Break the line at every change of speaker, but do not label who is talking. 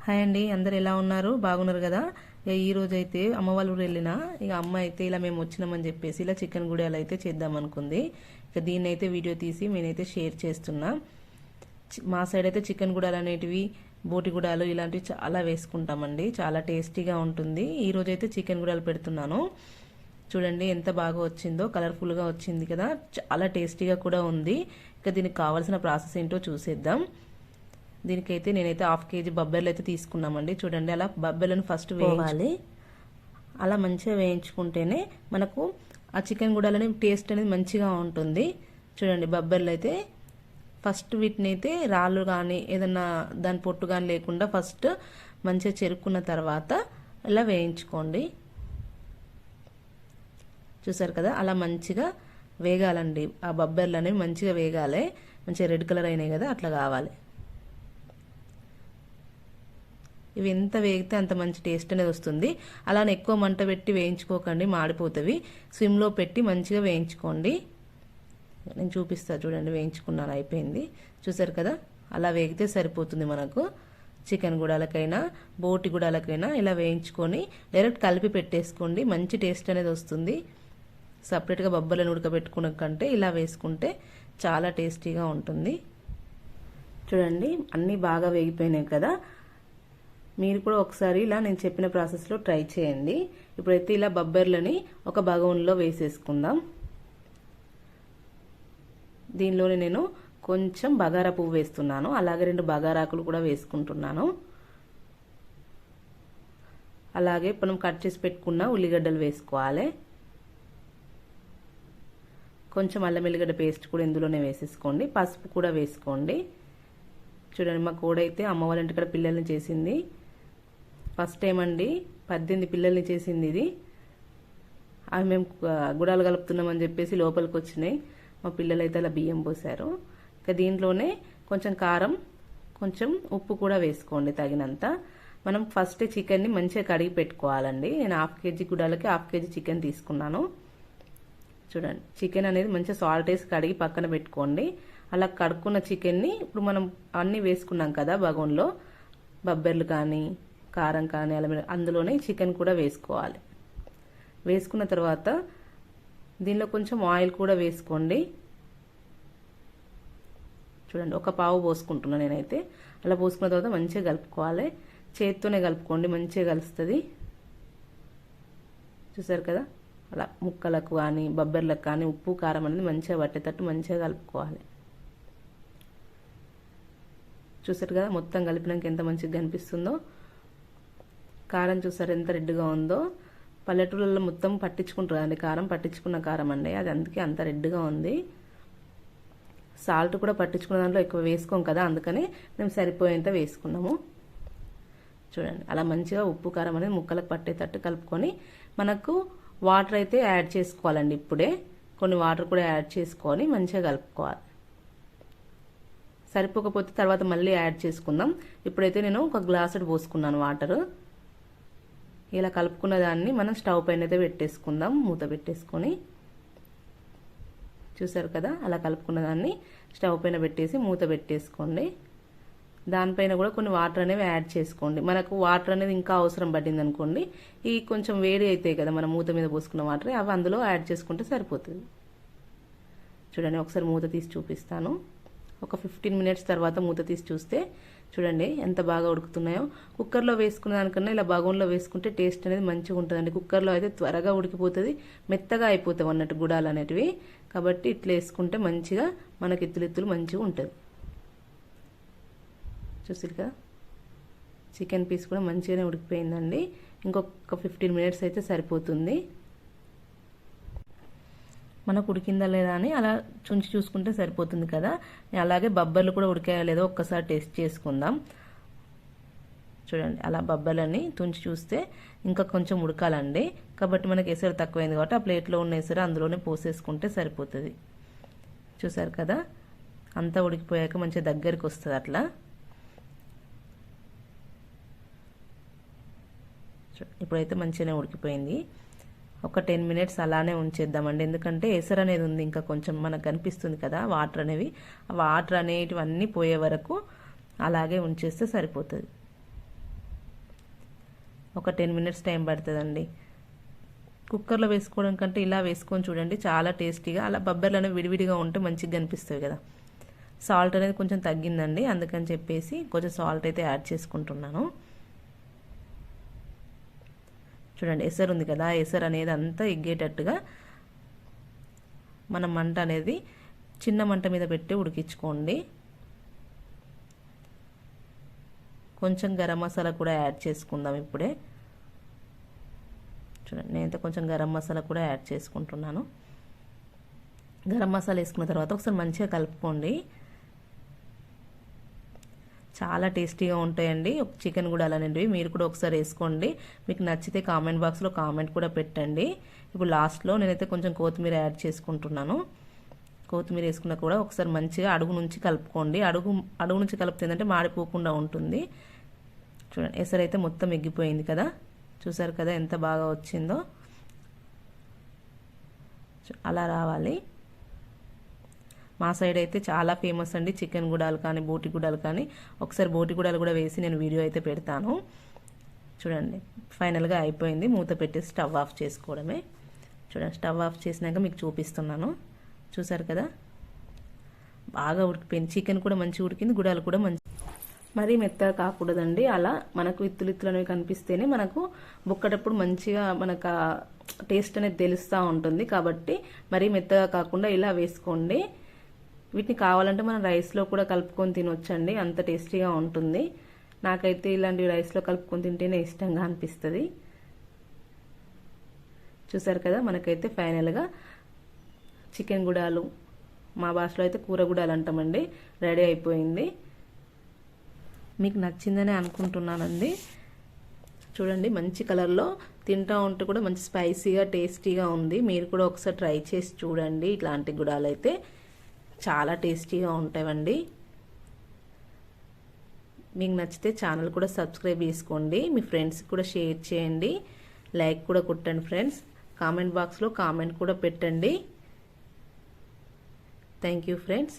Hi అండి, అందరు ఎలా ఉన్నారు? బాగున్నారు కదా? ఈ రోజు అయితే అమ్మ వాళ్ళ ఊరు వెళ్ళినా, ఇక అమ్మ అయితే ఇలా మేము వచ్చినామని చెప్పేసి ఇలా చికెన్ గుడియాలు అయితే చేద్దాం అనుకుంది. ఇక దీన్ని అయితే వీడియో తీసి నేనైతే షేర్ చేస్తున్నా. మా సైడ్ అయితే చికెన్ గుడాలు అనేటివి, బోటి గుడాలు ఇలాంటివి చాలా వేసుకుంటామండి. చాలా టేస్టీగా ఉంటుంది. ఈ రోజు అయితే చికెన్ గుడాలు పెడుతున్నాను. చూడండి ఎంత బాగా వచ్చిందో, కలర్ఫుల్గా వచ్చింది కదా, చాలా టేస్టీగా కూడా ఉంది. ఇక దీనికి కావాల్సిన ప్రాసెస్ ఏంటో చూసేద్దాం. దీనికైతే నేనైతే 1/2 kg బబ్బెర్లు అయితే తీసుకున్నామండి. చూడండి, అలా బబ్బెర్లను ఫస్ట్ వేయాలి. అలా మంచిగా వేయించుకుంటేనే మనకు ఆ చికెన్ గుడాలని టేస్ట్ అనేది మంచిగా ఉంటుంది. చూడండి, బబ్బెర్లు అయితే ఫస్ట్ వీటిని అయితే రాళ్ళు కానీ ఏదన్నా దాని పొట్టు కానీ లేకుండా ఫస్ట్ మంచిగా చెరుక్కున్న తర్వాత ఇలా వేయించుకోండి. చూసారు కదా, అలా మంచిగా వేగాలండి. ఆ బబ్బెర్లు అనేవి మంచిగా వేగాలి. మంచిగా రెడ్ కలర్ అయినాయి కదా, అట్లా కావాలి. ఇవి ఎంత వేగితే అంత మంచి టేస్ట్ అనేది వస్తుంది. అలానే ఎక్కువ మంట పెట్టి వేయించుకోకండి, మాడిపోతవి. స్విమ్లో పెట్టి మంచిగా వేయించుకోండి. నేను చూపిస్తా చూడండి, వేయించుకున్నాను, అయిపోయింది. చూసారు కదా, అలా వేగితే సరిపోతుంది మనకు. చికెన్ గుడాలకైనా బోటి గుడాలకైనా ఇలా వేయించుకొని డైరెక్ట్ కలిపి పెట్టేసుకోండి. మంచి టేస్ట్ అనేది వస్తుంది. సపరేట్గా బొబ్బలను ఉడకబెట్టుకున్న కంటే ఇలా వేసుకుంటే చాలా టేస్టీగా ఉంటుంది. చూడండి, అన్నీ బాగా వేగిపోయినాయి కదా. మీరు కూడా ఒకసారి ఇలా నేను చెప్పిన ప్రాసెస్లో ట్రై చేయండి. ఇప్పుడైతే ఇలా బొబ్బర్లని ఒక బగోన్లో వేసేసుకుందాం. దీనిలోనే నేను కొంచెం బగారా పువ్వు వేస్తున్నాను, అలాగే 2 బగారాకులు కూడా వేసుకుంటున్నాను. అలాగే మనం కట్ చేసి పెట్టుకున్న ఉల్లిగడ్డలు వేసుకోవాలి. కొంచెం అల్లం వెల్లిగడ్డ పేస్ట్ కూడా ఇందులోనే వేసేసుకోండి. పసుపు కూడా వేసుకోండి. చూడండి, మా కోడైతే అమ్మ వాళ్ళ ఇంటికాడ పిల్లల్ని చేసింది. ఫస్ట్ టైం అండి, 18 పిల్లల్ని చేసింది ఇది. అవి మేము గుడాలు కలుపుతున్నామని చెప్పేసి లోపలికి వచ్చినాయి. మా పిల్లలు అయితే అలా బియ్యం పోసారు. ఇక దీంట్లోనే కొంచెం కారం, కొంచెం ఉప్పు కూడా వేసుకోండి తగినంత. మనం ఫస్ట్ చికెన్ని మంచిగా కడిగి పెట్టుకోవాలండి. నేను 1/2 kg గుడాలకి 1/2 kg చికెన్ తీసుకున్నాను. చూడండి, చికెన్ అనేది మంచిగా సాల్ట్ వేసి కడిగి పక్కన పెట్టుకోండి. అలా కడుక్కున్న చికెన్ని ఇప్పుడు మనం అన్నీ వేసుకున్నాం కదా బగోన్లో, బబ్బెర్లు కానీ కారం కానీ అలా అందులోనే చికెన్ కూడా వేసుకోవాలి. వేసుకున్న తర్వాత దీనిలో కొంచెం ఆయిల్ కూడా వేసుకోండి. చూడండి, ఒక పావు పోసుకుంటున్నాను నేనైతే. అలా పోసుకున్న తర్వాత మంచిగా కలుపుకోవాలి. చేత్తోనే కలుపుకోండి, మంచిగా కలుస్తుంది. చూసారు కదా, అలా ముక్కలకు కానీ బబ్బెర్లకు కానీ ఉప్పు కారం అనేది మంచిగా పట్టేటట్టు మంచిగా కలుపుకోవాలి. చూసారు కదా, మొత్తం కలిపినాక ఎంత మంచిగా కనిపిస్తుందో. కారం చూసారు ఎంత రెడ్గా ఉందో. పల్లెటూళ్ళలో మొత్తం పట్టించుకుంటారు అండి కారం, పట్టించుకున్న కారం అండి అది, అందుకే అంత రెడ్గా ఉంది. సాల్ట్ కూడా పట్టించుకున్న దాంట్లో ఎక్కువ వేసుకోం కదా, అందుకని మేము సరిపోయేంత వేసుకున్నాము. చూడండి, అలా మంచిగా ఉప్పు కారం అనేది ముక్కలకు పట్టేటట్టు కలుపుకొని మనకు వాటర్ అయితే యాడ్ చేసుకోవాలండి. ఇప్పుడే కొన్ని వాటర్ కూడా యాడ్ చేసుకొని మంచిగా కలుపుకోవాలి. సరిపోకపోతే తర్వాత మళ్ళీ యాడ్ చేసుకుందాం. ఇప్పుడైతే నేను 1 గ్లాసు పోసుకున్నాను వాటర్. ఇలా కలుపుకున్న దాన్ని మనం స్టవ్ పైన అయితే పెట్టేసుకుందాం, మూత పెట్టేసుకొని. చూసారు కదా, అలా కలుపుకున్న దాన్ని స్టవ్ పైన పెట్టేసి మూత పెట్టేసుకోండి. దానిపైన కూడా కొన్ని వాటర్ అనేవి యాడ్ చేసుకోండి. మనకు వాటర్ అనేది ఇంకా అవసరం పడింది అనుకోండి, ఈ కొంచెం వేడి అవుతాయి కదా మనం మూత మీద పోసుకున్న వాటర్, అవి అందులో యాడ్ చేసుకుంటే సరిపోతుంది. చూడండి, ఒకసారి మూత తీసి చూపిస్తాను. ఒక 15 మినిట్స్ తర్వాత మూత తీసి చూస్తే చూడండి ఎంత బాగా ఉడుకుతున్నాయో. కుక్కర్లో వేసుకున్న దానికన్నా ఇలా బగోన్లో వేసుకుంటే టేస్ట్ అనేది మంచిగా ఉంటుందండి. కుక్కర్లో అయితే త్వరగా ఉడికిపోతుంది, మెత్తగా అయిపోతాయి అన్నట్టు గుడాలు అనేటివి. కాబట్టి ఇట్లా వేసుకుంటే మంచిగా మనకి ఎత్తులు మంచిగా ఉంటుంది. చూసారు కదా, చికెన్ పీస్ కూడా మంచిగానే ఉడికిపోయిందండి. ఇంకొక 15 మినిట్స్ అయితే సరిపోతుంది. మనకు ఉడికిందా లేదా అని అలా చుంచి చూసుకుంటే సరిపోతుంది కదా. అలాగే బబ్బర్లు కూడా ఉడికాయో లేదో ఒక్కసారి టేస్ట్ చేసుకుందాం. చూడండి, అలా బబ్బర్లని తుంచి చూస్తే ఇంకా కొంచెం ఉడకాలండి. కాబట్టి మనకి ఎసరు తక్కువైంది కాబట్టి ఆ ప్లేట్లో ఉన్న ఎసరు అందులోనే పోసేసుకుంటే సరిపోతుంది. చూసారు కదా, అంతా ఉడికిపోయాక మంచిగా దగ్గరికి వస్తుంది అట్లా. ఇప్పుడైతే మంచిగానే ఉడికిపోయింది. ఒక 10 మినిట్స్ అలానే ఉంచేద్దామండి. ఎందుకంటే ఎసరు అనేది ఉంది, ఇంకా కొంచెం మనకు కనిపిస్తుంది కదా వాటర్ అనేవి. ఆ వాటర్ అనేటివన్నీ పోయే వరకు అలాగే ఉంచేస్తే సరిపోతుంది. ఒక 10 మినిట్స్ టైం పడుతుందండి. కుక్కర్లో వేసుకోవడం కంటే ఇలా వేసుకొని చూడండి, చాలా టేస్టీగా. అలా బబ్బర్లు అనేవి విడివిడిగా ఉంటే మంచిగా కనిపిస్తాయి కదా. సాల్ట్ అనేది కొంచెం తగ్గిందండి, అందుకని చెప్పేసి కొంచెం సాల్ట్ అయితే యాడ్ చేసుకుంటున్నాను. చూడండి ఎసరు ఉంది కదా, ఎసరు అనేది అంతా ఎగ్గేటట్టుగా మన మంట అనేది చిన్న మంట మీద పెట్టి ఉడికించుకోండి. కొంచెం గరం మసాలా కూడా యాడ్ చేసుకుందాం ఇప్పుడే. చూడండి నేనైతే కొంచెం గరం మసాలా కూడా యాడ్ చేసుకుంటున్నాను. గరం మసాలా వేసుకున్న తర్వాత ఒకసారి మంచిగా కలుపుకోండి. చాలా టేస్టీగా ఉంటాయండి చికెన్ గుడాలు అనేవి. మీరు కూడా ఒకసారి వేసుకోండి. మీకు నచ్చితే కామెంట్ బాక్స్లో కామెంట్ కూడా పెట్టండి. ఇప్పుడు లాస్ట్లో నేనైతే కొంచెం కొత్తిమీర యాడ్ చేసుకుంటున్నాను. కొత్తిమీర వేసుకున్నా కూడా ఒకసారి మంచిగా అడుగు నుంచి కలుపుకోండి. అడుగు నుంచి కలిపితే ఏంటంటే మాడిపోకుండా ఉంటుంది. చూడండి ఎసరు అయితే మొత్తం ఎగ్గిపోయింది కదా, చూసారు కదా ఎంత బాగా వచ్చిందో. అలా రావాలి. మా సైడ్ అయితే చాలా ఫేమస్ అండి చికెన్ గుడాలు కానీ బోటి గుడాలు కానీ. ఒకసారి బోటి గుడాలు కూడా వేసి నేను వీడియో అయితే పెడతాను. చూడండి ఫైనల్గా అయిపోయింది. మూత పెట్టి స్టవ్ ఆఫ్ చేసుకోవడమే. చూడండి స్టవ్ ఆఫ్ చేసినాక మీకు చూపిస్తున్నాను. చూసారు కదా బాగా ఉడికిపోయింది. చికెన్ కూడా మంచిగా ఉడికింది, గుడాలు కూడా మరీ మెత్తగా కాకూడదండి. అలా మనకు ఇత్తులు అనేవి కనిపిస్తేనే మనకు బుక్కటప్పుడు మంచిగా మనకు టేస్ట్ అనేది తెలుస్తూ ఉంటుంది. కాబట్టి మరీ మెత్తగా కాకుండా ఇలా వేసుకోండి. వీటిని కావాలంటే మనం రైస్లో కూడా కలుపుకొని తినొచ్చండి, అంత టేస్టీగా ఉంటుంది. నాకైతే ఇలాంటివి రైస్లో కలుపుకొని తింటేనే ఇష్టంగా అనిపిస్తుంది. చూసారు కదా మనకైతే ఫైనల్గా చికెన్ గుడాలు, మా భాషలో అయితే కూర గుడాలు అంటామండి, రెడీ అయిపోయింది. మీకు నచ్చిందని అనుకుంటున్నానండి. చూడండి మంచి కలర్లో తింటా ఉంటే కూడా మంచి స్పైసీగా టేస్టీగా ఉంది. మీరు కూడా ఒకసారి ట్రై చేసి చూడండి. ఇట్లాంటి గుడాలు అయితే చాలా టేస్టీగా ఉంటాయండి. మీకు నచ్చితే ఛానల్ కూడా సబ్స్క్రైబ్ చేసుకోండి. మీ ఫ్రెండ్స్కి కూడా షేర్ చేయండి, లైక్ కూడా కొట్టండి ఫ్రెండ్స్. కామెంట్ బాక్స్లో కామెంట్ కూడా పెట్టండి. Thank you friends.